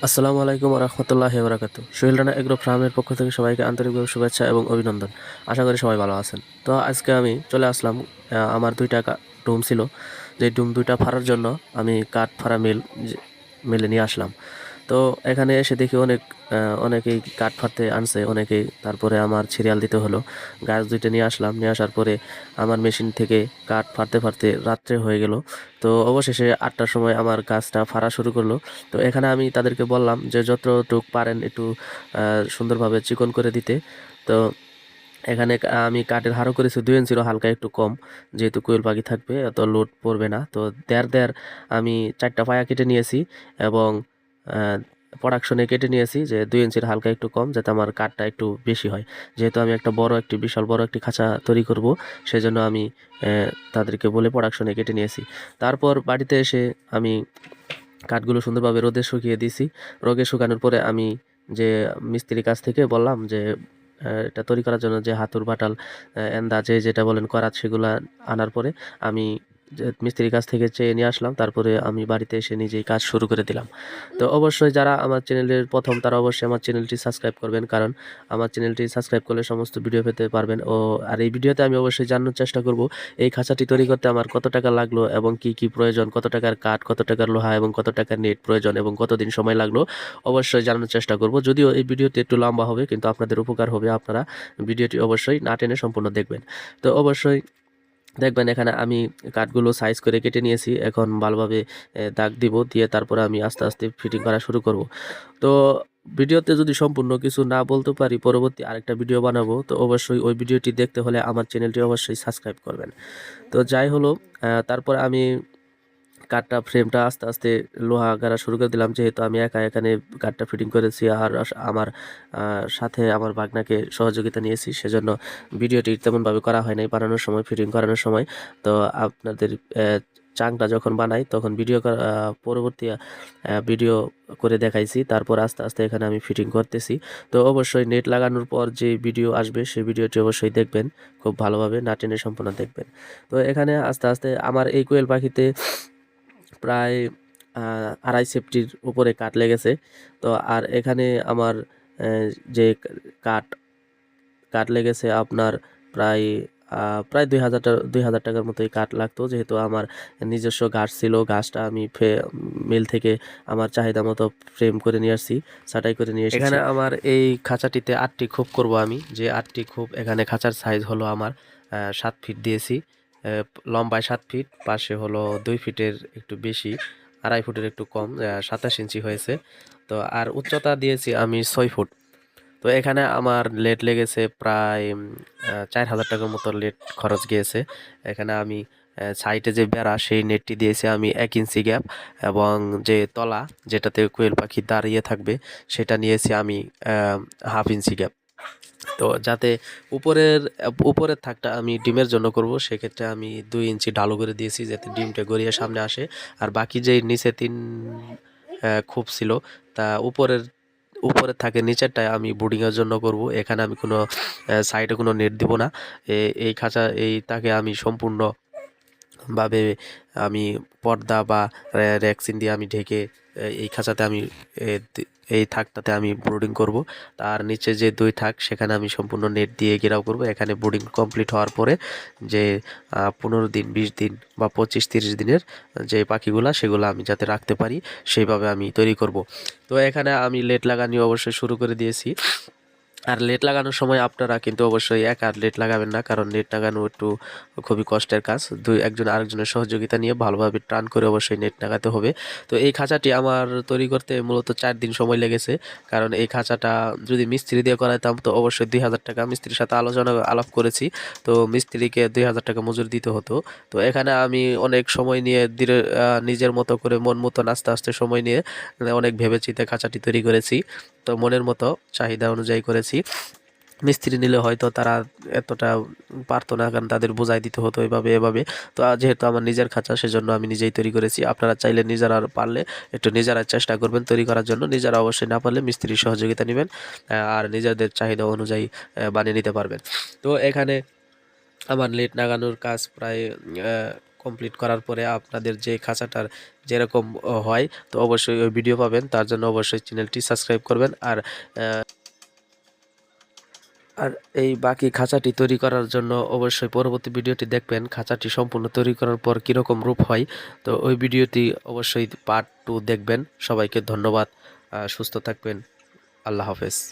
আসসালামু আলাইকুম রহমতুল্লাহি বারাকাতু। সোহেল রানা এগ্রো ফার্মের পক্ষ থেকে সবাইকে আন্তরিকভাবে শুভেচ্ছা এবং অভিনন্দন। আশা করি সবাই ভালো আছেন। তো আজকে আমি চলে আসলাম, আমার দুইটা ডুম ছিল, যে ডুম দুইটা ফাড়ার জন্য আমি কাঠ ফাড়া মিলে নিয়ে আসলাম। তো এখানে এসে দেখি অনেকেই কাঠ ফাড়তে আনছে অনেকেই। তারপরে আমার সিরিয়াল দিতে হলো, গাছ দুইটা নিয়ে আসলাম। নিয়ে আসার পরে আমার মেশিন থেকে কাঠ ফাড়তে ফাড়তে রাত্রে হয়ে গেল। তো অবশেষে 8টার সময় আমার গাছটা ফাড়া শুরু করলো। তো এখানে আমি তাদেরকে বললাম যে যতটুক পারেন একটু সুন্দরভাবে চিকন করে দিতে। তো এখানে আমি কাঠের হাড়ও করেছি 2 ইঞ্চিরও হালকা একটু কম, যেহেতু কোয়েল পাখি থাকবে অত লোড পড়বে না। তো দেড় দেড় আমি 4টা পায়া কেটে নিয়েছি এবং প্রোডাকশনে কেটে নিয়েছি যে 2 ইঞ্চির হালকা একটু কম, যাতে আমার কাঠটা একটু বেশি হয়। যেহেতু আমি একটা বিশাল বড় একটি খাঁচা তৈরি করব, সেজন্য আমি তাদেরকে বলে প্রোডাকশনে কেটে নিয়েছি। তারপর বাড়িতে এসে আমি কাঠগুলো সুন্দরভাবে রোদে শুকিয়ে দিয়েছি। রোদে শুকানোর পরে আমি যে মিস্ত্রির কাছ থেকে বললাম যে এটা তৈরি করার জন্য যে হাতুর বাটাল, এন্দা যে যেটা বলেন করাত, সেগুলা আনার পরে আমি যে মিস্ত্রির কাছ থেকে চেয়ে নিয়ে আসলাম। তারপরে আমি বাড়িতে এসে নিজেই কাজ শুরু করে দিলাম। তো অবশ্যই যারা আমার চ্যানেলের প্রথম, তারা অবশ্যই আমার চ্যানেলটি সাবস্ক্রাইব করবেন, কারণ আমার চ্যানেলটি সাবস্ক্রাইব করলে সমস্ত ভিডিও পেতে পারবেন। আর এই ভিডিওতে আমি অবশ্যই জানানোর চেষ্টা করব এই খাঁচাটি তৈরি করতে আমার কত টাকা লাগলো এবং কি কি প্রয়োজন, কত টাকার কাঠ, কত টাকার লোহা এবং কত টাকার নেট প্রয়োজন এবং কতদিন সময় লাগলো। অবশ্যই জানানোর চেষ্টা করব। যদিও এই ভিডিওটি একটু লম্বা হবে, কিন্তু আপনাদের উপকার হবে। আপনারা ভিডিওটি অবশ্যই না টেনে সম্পূর্ণ দেখবেন। তো অবশ্যই দেখবেন এখানে আমি কাঠগুলো সাইজ করে কেটে নিয়েছি। এখন ভালোভাবে দাগ দিব, দিয়ে তারপরে আমি আস্তে আস্তে ফিটিং করা শুরু করব। তো ভিডিওতে যদি সম্পূর্ণ কিছু না বলতে পারি, পরবর্তী আরেকটা ভিডিও বানাবো। তো অবশ্যই ওই ভিডিওটি দেখতে হলে আমার চ্যানেলটি অবশ্যই সাবস্ক্রাইব করবেন। তো যাই হলো, তারপর আমি কাঠটা ফ্রেমটা আস্তে আস্তে লোহা গাড়া শুরু করে দিলাম, যেহেতু আমি একা এখানে কাঠটা ফিটিং করেছি। আর আমার সাথে আমার বাগনাকে সহযোগিতা নিয়েছি, সেজন্য ভিডিওটি তেমনভাবে করা হয় নাই বানানোর সময়, ফিটিং করানোর সময়। তো আপনাদের চাংটা যখন বানাই তখন পরবর্তী ভিডিও করে দেখাইছি। তারপর আস্তে আস্তে এখানে আমি ফিটিং করতেছি। তো অবশ্যই নেট লাগানোর পর যে ভিডিও আসবে সেই ভিডিওটি অবশ্যই দেখবেন, খুব ভালোভাবে না টেনে সম্পূর্ণ দেখবেন। তো এখানে আস্তে আস্তে আমার এই কোয়েল পাখিতে প্রায় 2.5 সেফটির উপরে কাঠ লেগেছে। তো আর এখানে আমার যে কাঠ কাঠ লেগেছে আপনার প্রায় প্রায় 2,000 টাকার মতোই কাঠ লাগতো, যেহেতু আমার নিজস্ব ঘাস ছিল। ঘাসটা আমি মিল থেকে আমার চাহিদা মতো ফ্রেম করে নিয়ে আসছি, ছাঁটাই করে নিয়ে এসেছি। এখানে আমার এই খাঁচাটিতে 8টি খোপ করব আমি। যে 8টি খোপ, এখানে খাঁচার সাইজ হলো আমার 7 ফিট দিয়েছি। লম্বায় 7 ফিট, পাশে হলো 2 ফিটের একটু বেশি, 2.5 ফুটের একটু কম, 27 ইঞ্চি হয়েছে। তো আর উচ্চতা দিয়েছি আমি 6 ফুট। তো এখানে আমার লেট লেগেছে প্রায় 4,000 টাকার মতো লেট খরচ গিয়েছে। এখানে আমি সাইডে যে বেড়া, সেই নেটটি দিয়েছি আমি 1 ইঞ্চি গ্যাপ, এবং যে তলা যেটাতে কোয়েল পাখি দাঁড়িয়ে থাকবে সেটা নিয়েছি আমি 1/2 ইঞ্চি গ্যাপ। তো যাতে উপরের থাকটা আমি ডিমের জন্য করব, সেক্ষেত্রে আমি 2 ইঞ্চি ঢালু করে দিয়েছি, যাতে ডিমটা গড়িয়ে সামনে আসে। আর বাকি যে নিচে 3 খোপ ছিল, তা উপরে থাকে, নিচেরটায় আমি বোর্ডিংয়ের জন্য করব। এখানে আমি কোনো সাইডে কোনো নেট দিব না। এই খাঁচা এই তাকে আমি সম্পূর্ণভাবে আমি পর্দা বা রেক্সিন দিয়ে আমি ঢেকে এই খাঁচাতে আমি এই থাকটাতে আমি ব্রুডিং করব। তার নিচে যে 2 থাক, সেখানে আমি সম্পূর্ণ নেট দিয়ে ঘেরাও করব। এখানে ব্রুডিং কমপ্লিট হওয়ার পরে যে 15 দিন, 20 দিন বা 25-30 দিনের যে পাখিগুলা, সেগুলো আমি যাতে রাখতে পারি সেইভাবে আমি তৈরি করব। তো এখানে আমি লেট লাগানি অবশ্যই শুরু করে দিয়েছি। আর লেট লাগানোর সময় আপনারা কিন্তু অবশ্যই একা লেট লাগাবেন না, কারণ নেট লাগানো একটু খুবই কষ্টের কাজ। একজন আরেকজনের সহযোগিতা নিয়ে ভালোভাবে টান করে অবশ্যই নেট লাগাতে হবে। তো এই খাঁচাটি আমার তৈরি করতে মূলত 4 দিন সময় লেগেছে, কারণ এই খাঁচাটা যদি মিস্ত্রি দিয়ে করাইতাম তো অবশ্যই 2,000 টাকা, মিস্ত্রির সাথে আলাপ করেছি। তো মিস্ত্রিকে 2,000 টাকা মজুরি দিতে হতো। তো এখানে আমি অনেক সময় নিয়ে ধীরে নিজের মতো করে মন মতন আস্তে আস্তে সময় নিয়ে অনেক ভেবেচিন্তে খাঁচাটি তৈরি করেছি। তো মনের মতো চাহিদা অনুযায়ী করেছি। মিস্ত্রি নিলে হয়তো তারা এতটা পারতো না, কারণ তাদের বোঝাই দিতে হতো এভাবে এভাবে। তো যেহেতু আমার নিজের খাঁচা, সেজন্য আমি নিজেই তৈরি করেছি। আপনারা চাইলে নিজেরা পারলে একটু নিজেরা চেষ্টা করবেন তৈরি করার জন্য। নিজেরা অবশ্যই না পারলে মিস্ত্রির সহযোগিতা নেবেন, আর নিজেদের চাহিদা অনুযায়ী বানিয়ে নিতে পারবেন। তো এখানে আমার লেট লাগানোর কাজ প্রায় কমপ্লিট করার পরে আপনাদের যে খাঁচাটার যেরকম হয় তো অবশ্যই ওই ভিডিও পাবেন। তার জন্য অবশ্যই চ্যানেলটি সাবস্ক্রাইব করবেন। আর এই বাকি খাঁচাটি তৈরি করার জন্য অবশ্যই পরবর্তী ভিডিওটি দেখবেন, খাঁচাটি সম্পূর্ণ তৈরি করার পর কীরকম রূপ হয়। তো ওই ভিডিওটি অবশ্যই পার্ট 2 দেখবেন। সবাইকে ধন্যবাদ, সুস্থ থাকবেন, আল্লাহ হাফেজ।